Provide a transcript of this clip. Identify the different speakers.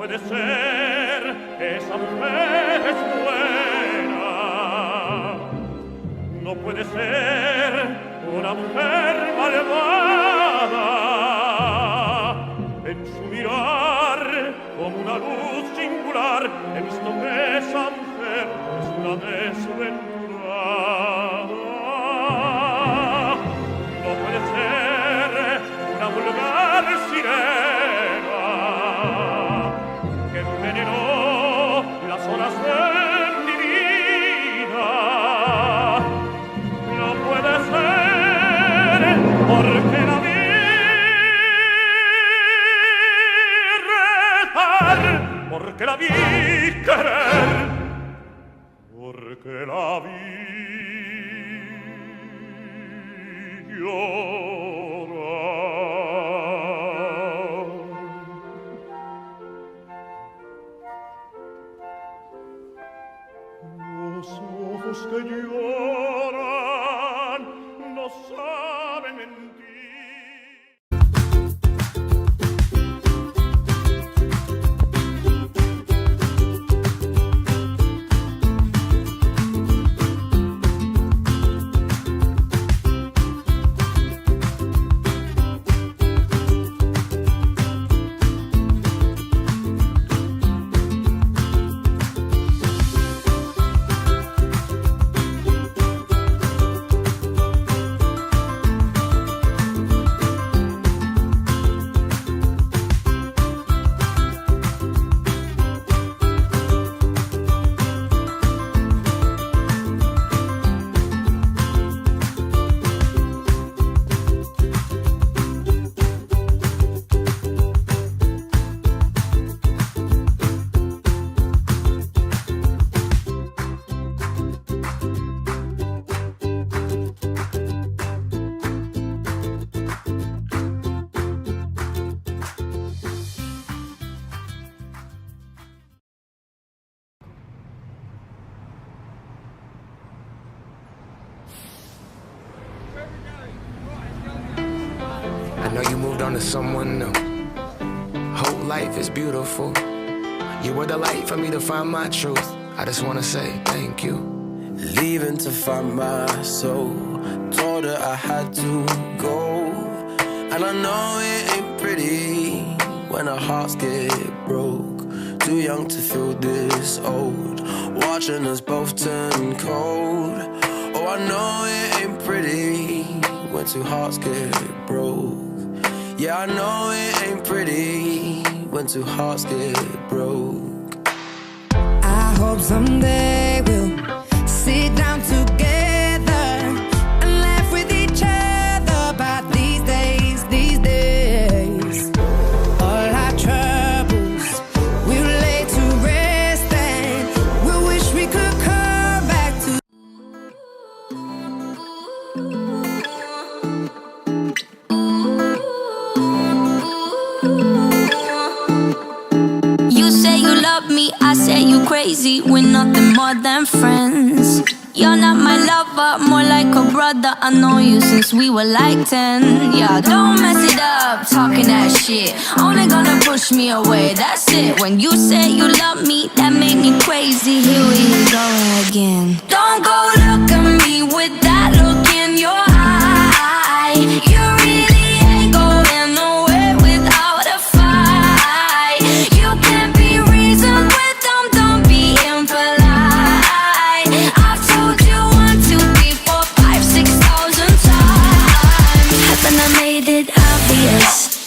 Speaker 1: puede ser, esa mujer es buena. No puede ser una mujer malvada. En su mirar, como una luz singular, he visto que esa mujer es una desventurada. No puede ser una vulgar sirena que envenenó las horas de mi vida. No puede ser porque la vi rezar, porque la vi querer, porque la vi llorar. Los ojos que lloran no saben mentir.
Speaker 2: I know you moved on to someone new. Whole life is beautiful. You were the light for me to find my truth. I just wanna say thank you.
Speaker 3: Leaving to find my soul. Told her I had to go. And I know it ain't pretty when our hearts get broke. Too young to feel this old. Watching us both turn cold. Oh, I know it ain't pretty when two hearts get broke. Yeah, I know it ain't pretty when two hearts get broke.
Speaker 4: I hope someday we'll sit down together and laugh with each other about these days, these days. All our troubles we'll lay to rest and we'll wish we could come back to.
Speaker 5: You say you love me, I say you crazy. We're nothing more than friends. You're not my lover, more like a brother. I know you since we were like 10. Yeah, don't mess it up, talking that shit. Only gonna push me away, that's it. When you say you love me, that made me crazy. Here we go again. Don't go look at me with that look in your eye. You really ain't going nowhere without a fight. You can't be reasoned with them, don't be impolite. I've told you 1, 2, 3, 4, 5, 6,000 times. Haven't I made it obvious?